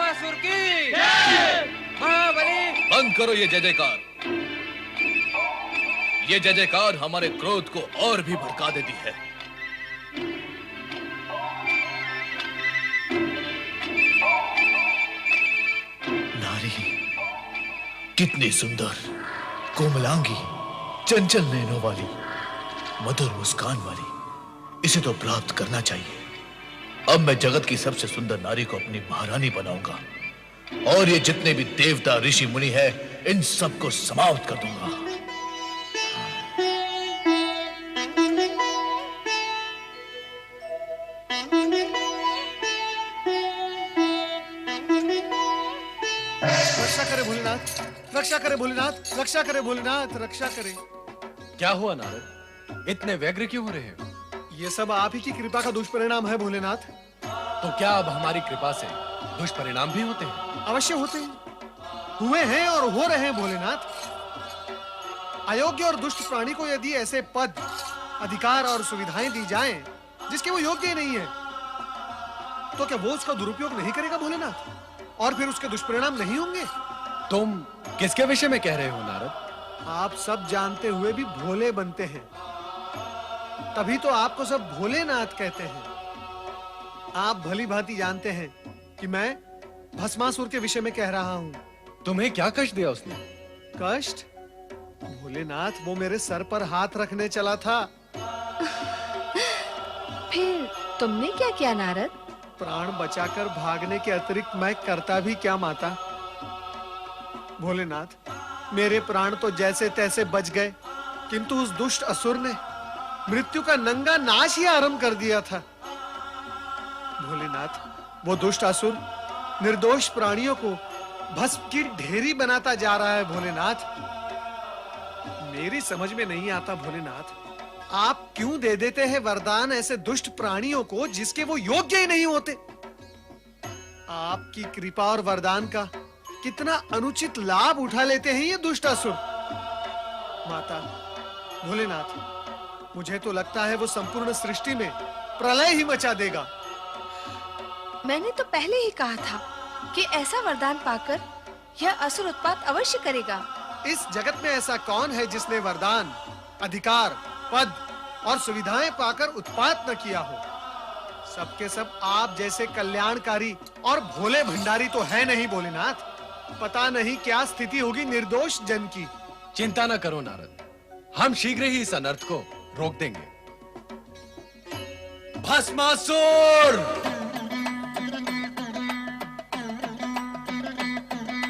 भस्मासुर की महाबली। बंद करो ये जय जयकार। ये जय जयकार हमारे क्रोध को और भी भड़का देती है। नारी कितनी सुंदर, कोमलांगी, चंचल नैनों वाली, मधुर मुस्कान वाली, इसे तो प्राप्त करना चाहिए। अब मैं जगत की सबसे सुंदर नारी को अपनी महारानी बनाऊंगा और ये जितने भी देवता ऋषि मुनि हैं, इन सबको समाप्त कर दूंगा। रक्षा करे भोलेनाथ, रक्षा करे भोलेनाथ, रक्षा करे भोलेनाथ, रक्षा करे। क्या हुआ नारद, इतने व्यग्र क्यों हो रहे हो? ये सब आप ही की कृपा का दुष्परिणाम है भोलेनाथ। तो क्या अब हमारी कृपा से दुष्परिणाम भी होते हैं? अवश्य होते हैं, हुए हैं और हो रहे हैं भोलेनाथ। अयोग्य और दुष्ट प्राणी को यदि ऐसे पद, अधिकार और सुविधाएं दी जाएं जिसके वो योग्य ही नहीं है, तो क्या वो उसका दुरुपयोग नहीं करेगा भोलेनाथ? और फिर उसके दुष्परिणाम नहीं होंगे? तुम किसके विषय में कह रहे हो नारद? आप सब जानते हुए भी भोले बनते हैं, तभी तो आपको सब भोलेनाथ कहते हैं। आप भली भांति जानते हैं कि मैं भस्मासुर के विषय में कह रहा हूं। तुम्हें क्या कष्ट दिया उसने? कष्ट? भोलेनाथ, वो मेरे सर पर हाथ रखने चला था। फिर तुमने क्या किया नारद? प्राण बचाकर भागने के अतिरिक्त मैं करता भी क्या माता? भोलेनाथ, मेरे प्राण तो जैसे तैसे बच गए, किंतु उस दुष्ट असुर ने मृत्यु का नंगा नाश ही आरंभ कर दिया था। भोलेनाथ, वो दुष्ट असुर निर्दोष प्राणियों को भस्म की ढेरी बनाता जा रहा है भोलेनाथ। मेरी समझ में नहीं आता भोलेनाथ, आप क्यों दे देते हैं वरदान ऐसे दुष्ट प्राणियों को जिसके वो योग्य ही नहीं होते? आपकी कृपा और वरदान का कितना अनुचित लाभ उठा लेते हैं ये दुष्ट असुर। माता, भोलेनाथ, मुझे तो लगता है वो संपूर्ण सृष्टि में प्रलय ही मचा देगा। मैंने तो पहले ही कहा था कि ऐसा वरदान पाकर यह असुर उत्पात अवश्य करेगा। इस जगत में ऐसा कौन है जिसने वरदान, अधिकार, पद और सुविधाएं पाकर उत्पात न किया हो? सबके सब आप जैसे कल्याणकारी और भोले भंडारी तो है नहीं भोलेनाथ। पता नहीं क्या स्थिति होगी निर्दोष जन की। चिंता न करो नारद, हम शीघ्र ही इस अनर्थ को रोक देंगे। भस्मासुर,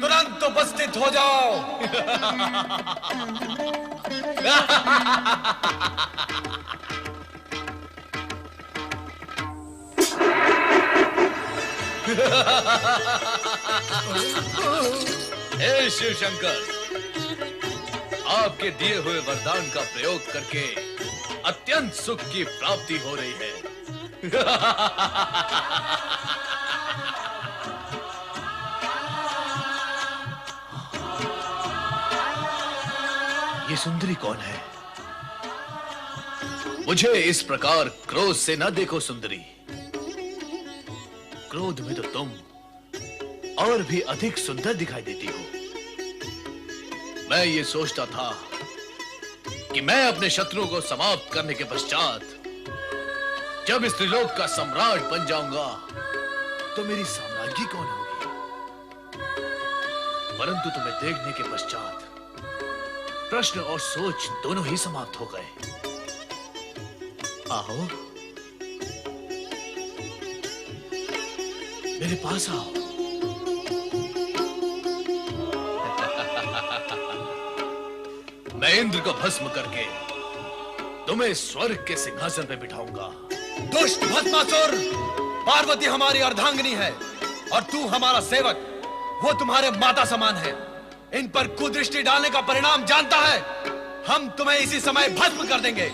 तुरंत उपस्थित हो जाओ। हे शिव शंकर, आपके दिए हुए वरदान का प्रयोग करके अत्यंत सुख की प्राप्ति हो रही है। ये सुंदरी कौन है? मुझे इस प्रकार क्रोध से न देखो सुंदरी। क्रोध में तो तुम और भी अधिक सुंदर दिखाई देती हो। मैं ये सोचता था कि मैं अपने शत्रुओं को समाप्त करने के पश्चात जब इस त्रिलोक का सम्राट बन जाऊंगा तो मेरी साम्राज्ञी कौन होगी? परंतु तुम्हें देखने के पश्चात प्रश्न और सोच दोनों ही समाप्त हो गए। आओ, मेरे पास आओ। मैं इंद्र को भस्म करके तुम्हें स्वर्ग के सिंहासन पे बिठाऊंगा। दुष्ट भस्मासुर, पार्वती हमारी अर्धांगिनी है और तू हमारा सेवक। वो तुम्हारे माता समान है। इन पर कुदृष्टि डालने का परिणाम जानता है। हम तुम्हें इसी समय भस्म कर देंगे।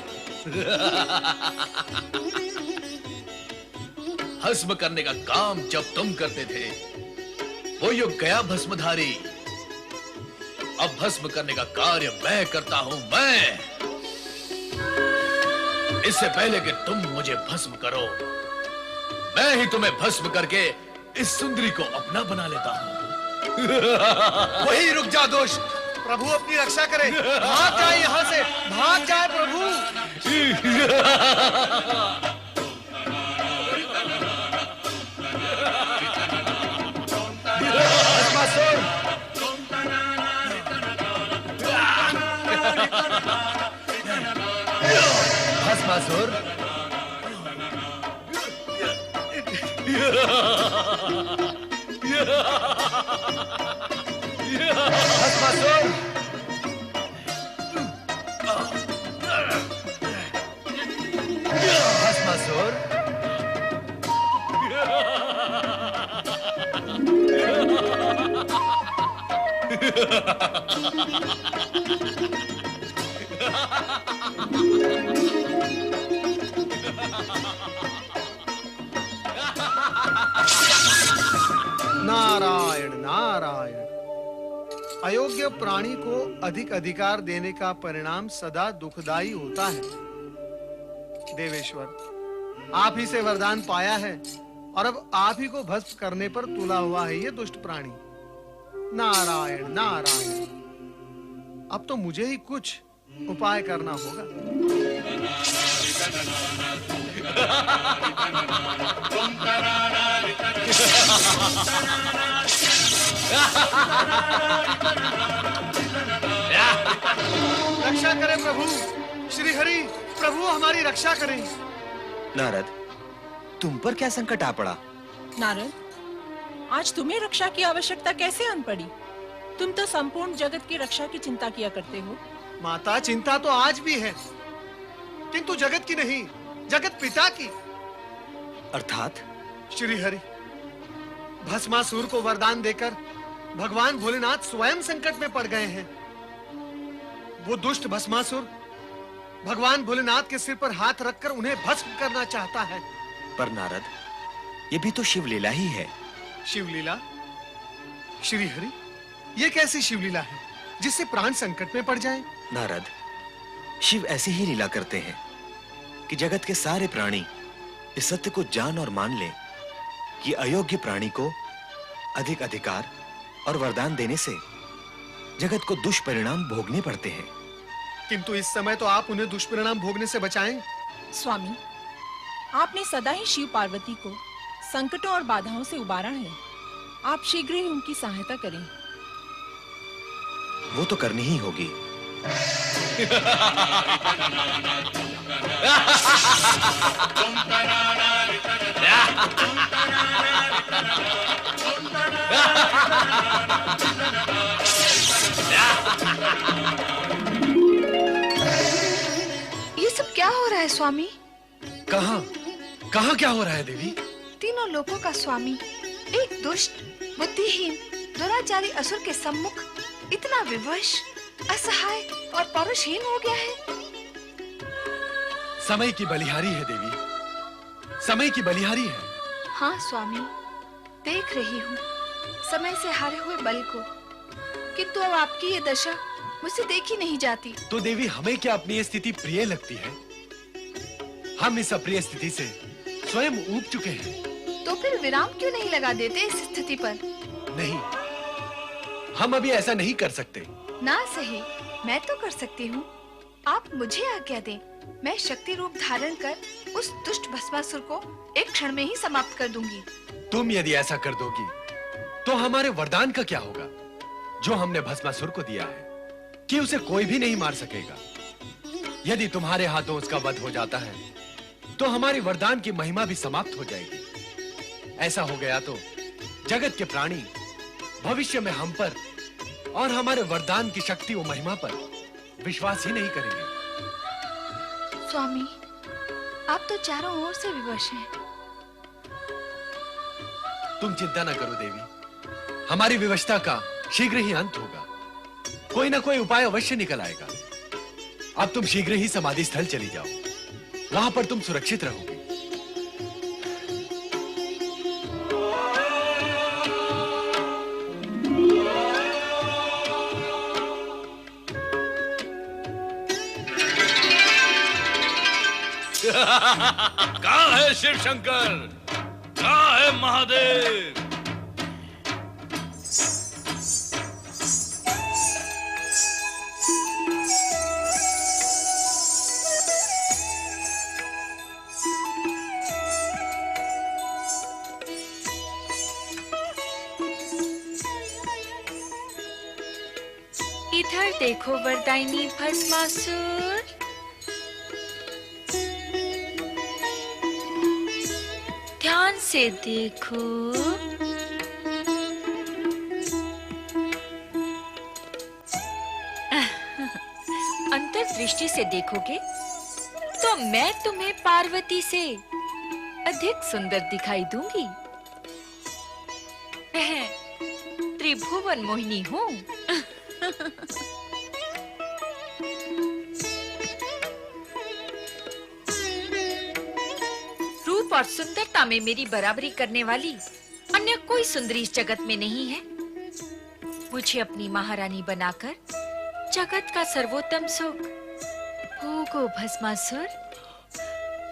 भस्म करने का काम जब तुम करते थे वो युग गया भस्मधारी। अब भस्म करने का कार्य मैं करता हूं। मैं, इससे पहले कि तुम मुझे भस्म करो, मैं ही तुम्हें भस्म करके इस सुंदरी को अपना बना लेता हूं। वही रुक जा दुष्ट। प्रभु अपनी रक्षा करे, भाग जाए यहाँ से, भाग जाए प्रभु। भस्मासुर, भस्मासुर, भस्मासुर, भस्मासुर, नारायण नारायण। अयोग्य प्राणी को अधिक अधिकार देने का परिणाम सदा दुखदाई होता है। देवेश्वर, आप ही से वरदान पाया है और अब आप ही को भस्म करने पर तुला हुआ है ये दुष्ट प्राणी। नारायण नारायण। अब तो मुझे ही कुछ उपाय करना होगा। रक्षा करें प्रभु, श्री हरि, प्रभु हमारी रक्षा करें। नारद, तुम पर क्या संकट आ पड़ा? नारद, आज तुम्हें रक्षा की आवश्यकता कैसे आन पड़ी? तुम तो संपूर्ण जगत की रक्षा की चिंता किया करते हो। माता, चिंता तो आज भी है, किंतु जगत की नहीं, जगत पिता की। अर्थात? श्री हरि, भस्मासुर को वरदान देकर भगवान भोलेनाथ स्वयं संकट में पड़ गए हैं। वो दुष्ट भस्मासुर भगवान भोलेनाथ के सिर पर हाथ रखकर उन्हें भस्म करना चाहता है। पर नारद, ये भी तो शिवलीला ही है। शिवलीला? श्री हरि, ये कैसी शिवलीला है जिससे प्राण संकट में पड़ जाए? नारद, शिव ऐसी ही लीला करते हैं कि जगत के सारे प्राणी इस सत्य को जान और मान ले कि अयोग्य प्राणी को अधिक अधिकार और वरदान देने से जगत को दुष्परिणाम भोगने पड़ते हैं। किंतु इस समय तो आप उन्हें दुष्परिणाम भोगने से बचाएं। स्वामी, आपने सदा ही शिव पार्वती को संकटों और बाधाओं से उबारा है। आप शीघ्र ही उनकी सहायता करें। वो तो करनी ही होगी। ये सब क्या हो रहा है स्वामी? कहाँ कहाँ क्या हो रहा है देवी? तीनों लोकों का स्वामी एक दुष्ट, बुद्धिहीन, दुराचारी असुर के सम्मुख इतना विवश, असहाय और पौरुषहीन हो गया है। समय की बलिहारी है देवी, समय की बलिहारी है। हाँ स्वामी, देख रही हूँ समय से हारे हुए बल को, किंतु अब आपकी ये दशा मुझसे देखी नहीं जाती। तो देवी, हमें क्या अपनी ये स्थिति प्रिय लगती है? हम इस अप्रिय स्थिति से स्वयं ऊब चुके हैं। तो फिर विराम क्यों नहीं लगा देते इस स्थिति पर? नहीं, हम अभी ऐसा नहीं कर सकते। ना सही, मैं तो कर सकती हूँ। आप मुझे आज्ञा दें, मैं शक्ति रूप धारण कर उस दुष्ट भस्मासुर को एक क्षण में ही समाप्त कर दूंगी। तुम यदि ऐसा कर दोगी तो हमारे वरदान का क्या होगा जो हमने भस्मासुर को दिया है कि उसे कोई भी नहीं मार सकेगा? यदि तुम्हारे हाथों उसका वध हो जाता है तो हमारी वरदान की महिमा भी समाप्त हो जाएगी। ऐसा हो गया तो जगत के प्राणी भविष्य में हम पर और हमारे वरदान की शक्ति और महिमा पर विश्वास ही नहीं करेंगे। स्वामी, आप तो चारों ओर से विवश हैं। तुम चिंता न करो देवी, हमारी विवशता का शीघ्र ही अंत होगा। कोई ना कोई उपाय अवश्य निकल आएगा। अब तुम शीघ्र ही समाधि स्थल चली जाओ, वहां पर तुम सुरक्षित रहोगे। कहाँ है शिव शंकर? कहाँ है महादेव? इधर देखो वरदायिनी भस्मासुर। ध्यान से देखो। अंतर्दृष्टि से देखोगे तो मैं तुम्हें पार्वती से अधिक सुंदर दिखाई दूंगी। मैं त्रिभुवन मोहिनी हूँ। रूप और सुंदरता में मेरी बराबरी करने वाली अन्य कोई सुंदरी इस जगत में नहीं है। मुझे अपनी महारानी बनाकर जगत का सर्वोत्तम सुख भोगो भस्मासुर।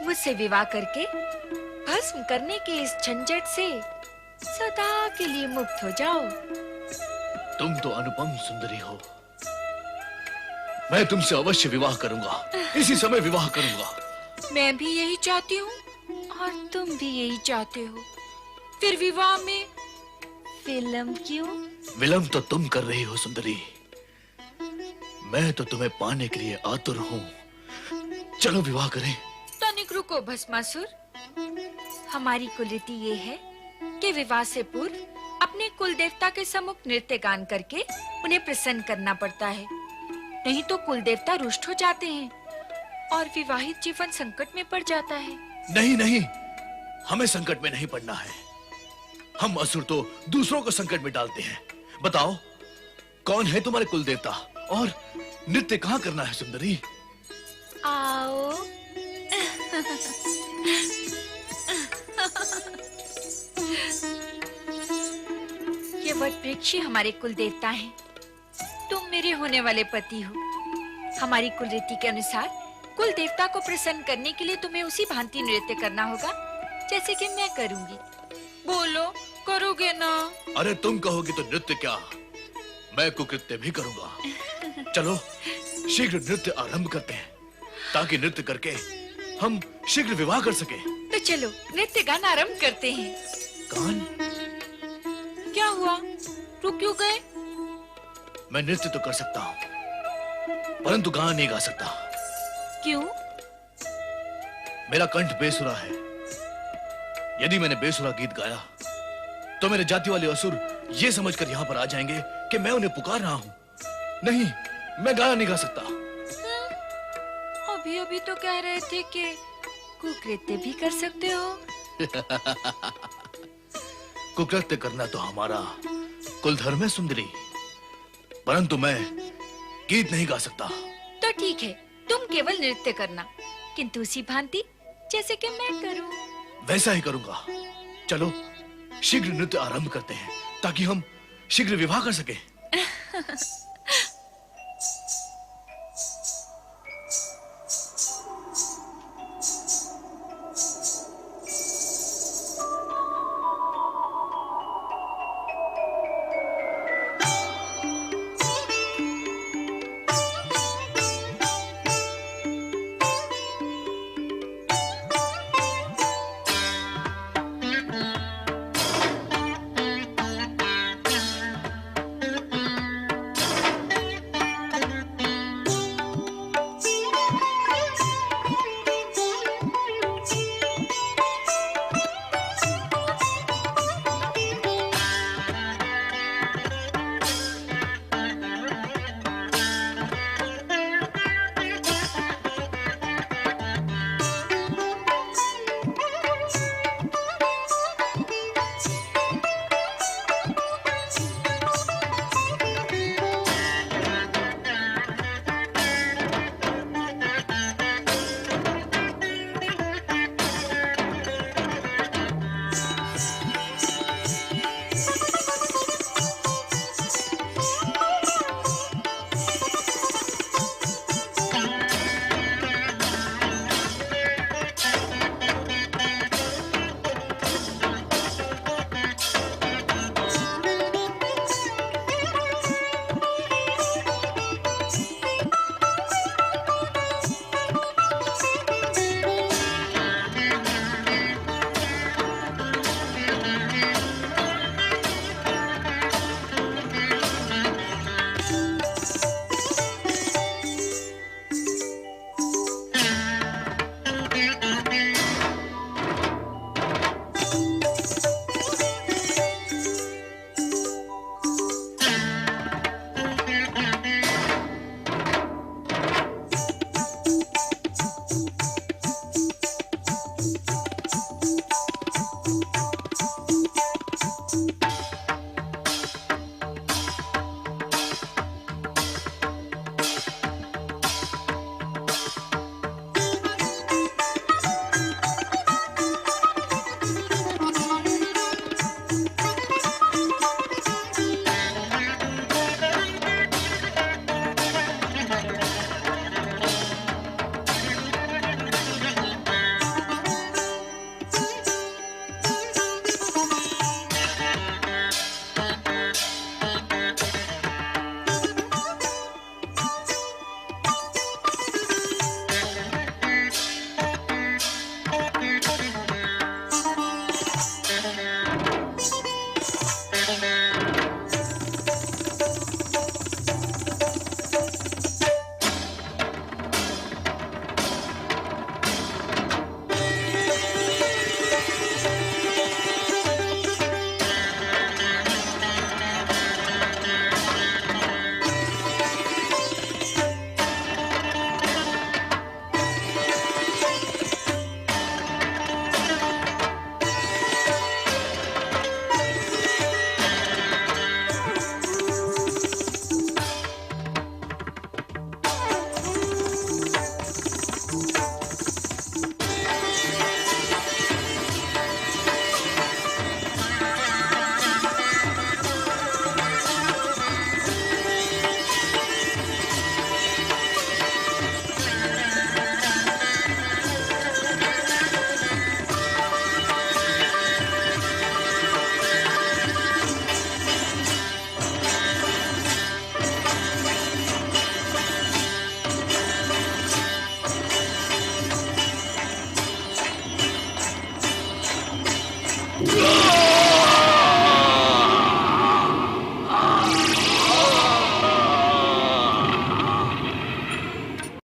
मुझसे विवाह करके भस्म करने के इस झंझट से सदा के लिए मुक्त हो जाओ। तुम तो अनुपम सुंदरी हो। मैं तुमसे अवश्य विवाह करूंगा, इसी समय विवाह करूंगा। मैं भी यही चाहती हूँ और तुम भी यही चाहते हो। फिर विवाह में विलंब क्यों? विलंब तो तुम कर रही हो सुंदरी। मैं तो तुम्हें पाने के लिए आतुर हूँ। चलो विवाह करें। तनिक रुको भस्मासुर। हमारी कुलरीति ये है कि विवाह से पूर्व अपने कुल देवता के सम्मुख नृत्य गान करके उन्हें प्रसन्न करना पड़ता है। नहीं तो कुल देवता रुष्ट हो जाते हैं और विवाहित जीवन संकट में पड़ जाता है। नहीं नहीं, हमें संकट में नहीं पड़ना है। हम असुर तो दूसरों को संकट में डालते हैं। बताओ, कौन है तुम्हारे कुल देवता और नृत्य कहाँ करना है सुंदरी? आओ। ये वट वृक्ष हमारे कुल देवता हैं। तुम मेरे होने वाले पति हो। हमारी कुल रीति के अनुसार कुल देवता को प्रसन्न करने के लिए तुम्हें उसी भांति नृत्य करना होगा जैसे कि मैं करूंगी। बोलो, करोगे ना? अरे तुम कहोगे तो नृत्य क्या, मैं कुकृत्य भी करूंगा। चलो शीघ्र नृत्य आरंभ करते हैं ताकि नृत्य करके हम शीघ्र विवाह कर सके। तो चलो नृत्य गान आरंभ करते हैं। गान? क्या हुआ, रुक क्यों गए? मैं नृत्य तो कर सकता हूँ परंतु गान नहीं गा सकता। क्यों? मेरा कंठ बेसुरा है। यदि मैंने बेसुरा गीत गाया तो मेरे जाति वाले असुर ये समझकर यहाँ पर आ जाएंगे कि मैं उन्हें पुकार रहा हूँ। नहीं, मैं गाना नहीं गा सकता। अभी अभी तो कह रहे थे कि कुकृत्य भी कर सकते हो। कुकृत्य करना तो हमारा कुल धर्म है सुंदरी, परंतु मैं गीत नहीं गा सकता। तो ठीक है, तुम केवल नृत्य करना, किंतु उसी भांति जैसे कि मैं करूं। वैसा ही करूंगा। चलो शीघ्र नृत्य आरंभ करते हैं ताकि हम शीघ्र विवाह कर सकें।